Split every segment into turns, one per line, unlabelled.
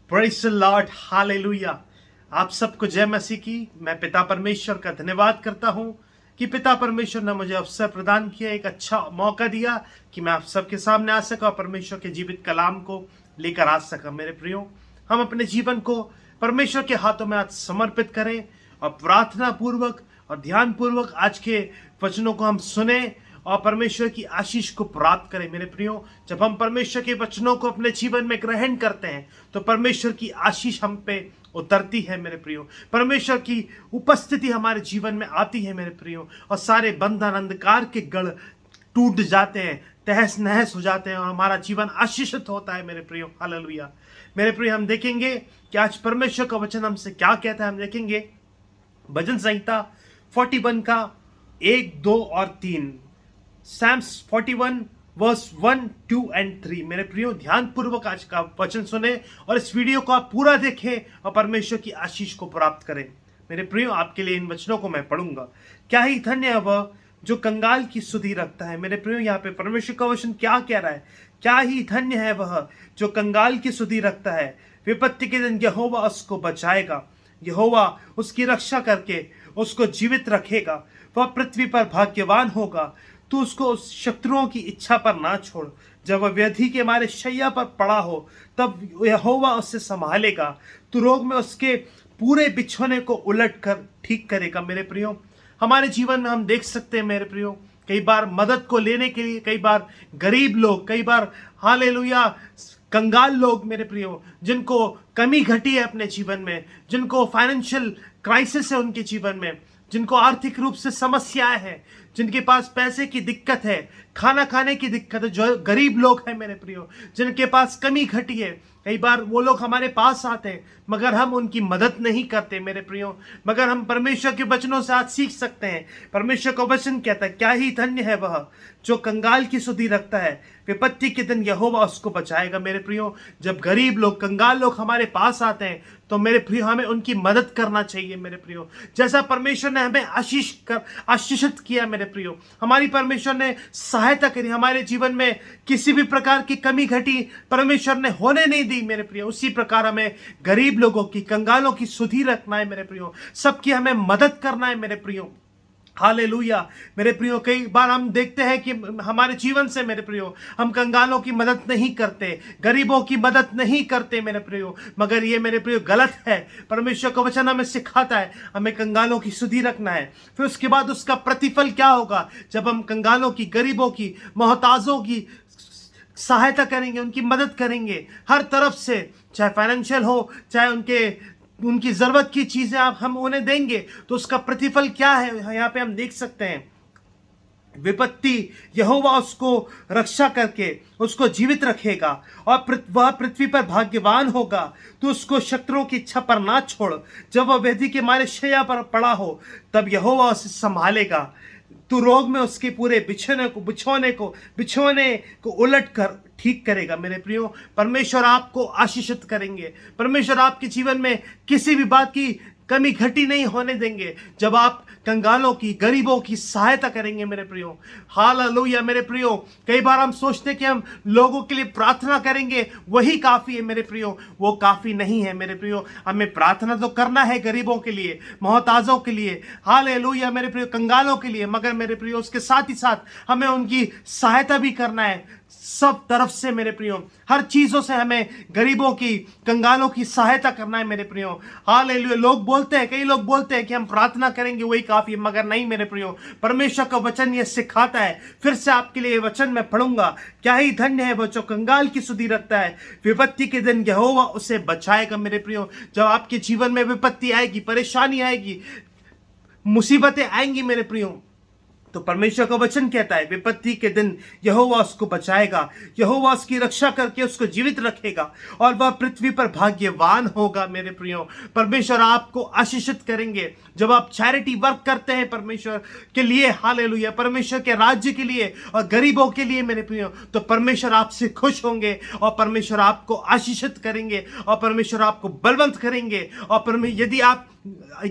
Praise the Lord, hallelujah. आप सबको जय मसीह की। मैं पिता परमेश्वर का धन्यवाद करता हूं कि पिता परमेश्वर ने मुझे अवसर प्रदान किया, एक अच्छा मौका दिया कि मैं आप सबके सामने आ सका और परमेश्वर के जीवित कलाम को लेकर आ सका। मेरे प्रियो, हम अपने जीवन को परमेश्वर के हाथों में आज समर्पित करें और प्रार्थना पूर्वक और ध्यान पूर्वक आज के वचनों को हम सुने और परमेश्वर की आशीष को प्राप्त करें। मेरे प्रियो, जब हम परमेश्वर के वचनों को अपने जीवन में ग्रहण करते हैं तो परमेश्वर की आशीष हम पे उतरती है। मेरे प्रियो, परमेश्वर की उपस्थिति हमारे जीवन में आती है। मेरे प्रियो, और सारे बंधन अंधकार के गढ़ टूट जाते हैं, तहस नहस हो जाते हैं और हमारा जीवन आशीषित होता है। मेरे प्रियो, हालेलुया। मेरे प्रियो, हम देखेंगे कि आज परमेश्वर का वचन हमसे क्या कहता है। हम देखेंगे भजन संहिता 41 का 1, 2 और 3। Psalms 41 verse 1, 2 and 3। मेरे प्रियो, ध्यान पूर्वक आज का वचन सुने और इस वीडियो को आप पूरा देखें और परमेश्वर की आशीष को प्राप्त करें। मेरे प्रियो, आपके लिए इन वचनों को मैं पढ़ूंगा। क्या ही धन्य है वह जो कंगाल की सुधि रखता है। मेरे प्रियो, यहाँ पे परमेश्वर का वचन क्या कह रहा है? क्या ही धन्य है वह जो कंगाल की सुधि रखता है। विपत्ति के दिन यहोवा उसको बचाएगा, यहोवा उसकी रक्षा करके उसको जीवित रखेगा। वह पृथ्वी पर भाग्यवान होगा। तू उसको शत्रुओं की इच्छा पर ना छोड़। जब वह व्याधि के मारे शैया पर पड़ा हो तब यहोवा उससे संभालेगा। तू रोग में उसके पूरे बिछौने को उलट कर ठीक करेगा। मेरे प्रियो, हमारे जीवन में हम देख सकते हैं मेरे प्रियो, कई बार मदद को लेने के लिए, कई बार गरीब लोग, कई बार हालेलुया कंगाल लोग, मेरे प्रियो, जिनको कमी घटी है अपने जीवन में, जिनको फाइनेंशियल क्राइसिस है उनके जीवन में, जिनको आर्थिक रूप से समस्याएं हैं, जिनके पास पैसे की दिक्कत है, खाना खाने की दिक्कत है, जो गरीब लोग हैं मेरे प्रियो, जिनके पास कमी घटी है, कई बार वो लोग हमारे पास आते हैं मगर हम उनकी मदद नहीं करते। मेरे प्रियो, मगर हम परमेश्वर के वचनों से आज सीख सकते हैं। परमेश्वर का वचन कहता है, क्या ही धन्य है वह जो कंगाल की सुधि रखता है। विपत्ति के दिन यहोवा उसको बचाएगा। मेरे प्रियो, जब गरीब लोग, कंगाल लोग हमारे पास आते हैं तो मेरे प्रियो, हमें उनकी मदद करना चाहिए। मेरे प्रियो, जैसा परमेश्वर ने हमें आशीषित किया, मेरे प्रियो, हमारी परमेश्वर ने सहायता करी, हमारे जीवन में किसी भी प्रकार की कमी घटी परमेश्वर ने होने नहीं दी। मेरे प्रियो, उसी प्रकार हमें गरीब लोगों की, कंगालों की सुधि रखना है। मेरे प्रियो, सबकी हमें मदद करना है। मेरे प्रियो, हालेलुया। मेरे प्रियो, कई बार हम देखते हैं कि हमारे जीवन से मेरे प्रियो हम कंगालों की मदद नहीं करते, गरीबों की मदद नहीं करते मेरे प्रियो, मगर ये मेरे प्रियो गलत है। परमेश्वर का वचन हमें सिखाता है हमें कंगालों की सुधि रखना है। फिर उसके बाद उसका प्रतिफल क्या होगा? जब हम कंगालों की, गरीबों की, मोहताजों की सहायता करेंगे, उनकी मदद करेंगे हर तरफ से, चाहे फाइनेंशियल हो, चाहे उनकी जरूरत की चीजें आप हम उन्हें देंगे, तो उसका प्रतिफल क्या है यहाँ पे हम देख सकते हैं। विपत्ति यहोवा उसको रक्षा करके उसको जीवित रखेगा और वह पृथ्वी पर भाग्यवान होगा। तो उसको शत्रुओं की इच्छा पर ना छोड़। जब वह व्याधि के मारे शैया पर पड़ा हो तब यहोवा उसे संभालेगा। तू रोग में उसके पूरे बिछोने को उलट कर ठीक करेगा। मेरे प्रियो, परमेश्वर आपको आशीषित करेंगे। परमेश्वर आपके जीवन में किसी भी बात की कमी घटी नहीं होने देंगे जब आप कंगालों की, गरीबों की सहायता करेंगे। मेरे प्रियो, हालेलुया। मेरे प्रियो, कई बार हम सोचते हैं कि हम लोगों के लिए प्रार्थना करेंगे वही काफ़ी है। मेरे प्रियो, वो काफ़ी नहीं है। मेरे प्रियो, हमें प्रार्थना तो करना है गरीबों के लिए, मोहताजों के लिए, हालेलुया, मेरे प्रियो, कंगालों के लिए, मगर मेरे प्रियो उसके साथ ही साथ हमें उनकी सहायता भी करना है सब तरफ से। मेरे प्रियो, हर चीजों से हमें गरीबों की, कंगालों की सहायता करना है। मेरे प्रियो, हालेलुया। लोग बोलते हैं, कई लोग बोलते हैं कि हम प्रार्थना करेंगे वही काफी है, मगर नहीं मेरे प्रियो, परमेश्वर का वचन ये सिखाता है। फिर से आपके लिए वचन मैं पढ़ूंगा। क्या ही धन्य है वो जो कंगाल की सुधि रखता है। विपत्ति के दिन यहोवा उसे बचाएगा। मेरे प्रियो, जब आपके जीवन में विपत्ति आएगी, परेशानी आएगी, मुसीबतें आएंगी मेरे प्रियो, तो परमेश्वर का वचन कहता है विपत्ति के दिन यहोवा उसको बचाएगा, यहोवा उसकी रक्षा करके उसको जीवित रखेगा और वह पृथ्वी पर भाग्यवान होगा। मेरे प्रियो, परमेश्वर आपको आशीषित करेंगे जब आप चैरिटी वर्क करते हैं परमेश्वर के लिए, हालेलुया, परमेश्वर के राज्य के लिए और गरीबों के लिए। मेरे प्रियो, तो परमेश्वर आपसे खुश होंगे और परमेश्वर आपको आशीषित करेंगे और परमेश्वर आपको बलवंत करेंगे। और यदि आप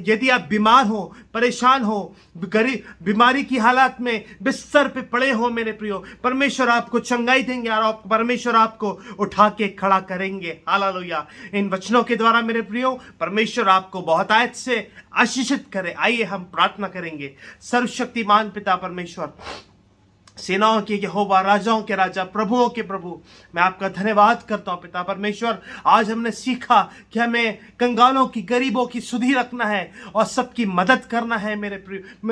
यदि आप बीमार हो, परेशान हो, बीमारी की हालात में बिस्तर पे पड़े हो मेरे प्रियो, परमेश्वर आपको चंगाई देंगे और परमेश्वर आपको उठा के खड़ा करेंगे। हालेलुया। इन वचनों के द्वारा मेरे प्रियो परमेश्वर आपको बहुत आयत से आशीषित करे। आइए हम प्रार्थना करेंगे। सर्वशक्तिमान पिता परमेश्वर, सेनाओं के यहोवा, राजाओं के राजा, प्रभुओं के प्रभु, मैं आपका धन्यवाद करता हूं पिता परमेश्वर। आज हमने सीखा कि हमें कंगालों की, गरीबों की सुधि रखना है और सबकी मदद करना है मेरे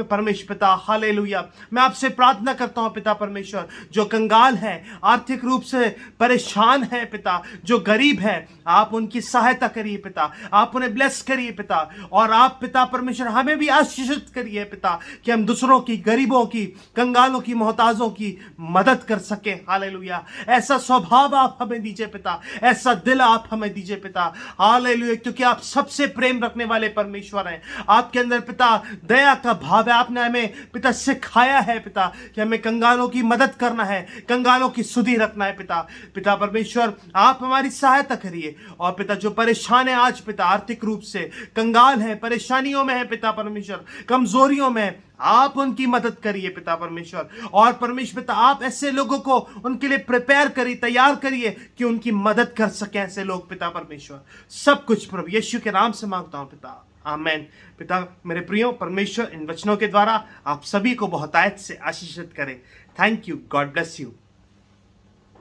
परमेश्वर पिता। हालेलुया। मैं आपसे प्रार्थना करता हूं पिता परमेश्वर, जो कंगाल है, आर्थिक रूप से परेशान है पिता, जो गरीब है, आप उनकी सहायता करिए पिता, आप उन्हें ब्लेस करिए पिता, और आप पिता परमेश्वर हमें भी आशीषित करिए पिता, कि हम दूसरों की, गरीबों की, कंगालों की, मोहताजों की मदद कर सके। हालेलुया। ऐसा स्वभाव आप हमें दीजिए पिता, ऐसा दिल आप हमें दीजिए पिता। हालेलुया। क्योंकि आप सबसे प्रेम रखने वाले परमेश्वर हैं। आपके अंदर पिता दया का भाव है। आपने हमें पिता सिखाया है पिता कि हमें कंगालों की मदद करना है, कंगालों की सुधि रखना है पिता। पिता परमेश्वर आप हमारी सहायता करिए। और पिता जो परेशान है आज पिता, आर्थिक रूप से कंगाल है, परेशानियों में है पिता परमेश्वर, कमजोरियों में, आप उनकी मदद करिए पिता परमेश्वर। और परमेश्वर पिता आप ऐसे लोगों को उनके लिए प्रिपेयर करिए, तैयार करिए कि उनकी मदद कर सके ऐसे लोग पिता परमेश्वर। सब कुछ प्रभु यीशु के नाम से मांगता हूं पिता, आमेन। पिता मेरे प्रियो परमेश्वर इन वचनों के द्वारा आप सभी को बहुत आयत से आशीषित करे। Thank you. God bless you.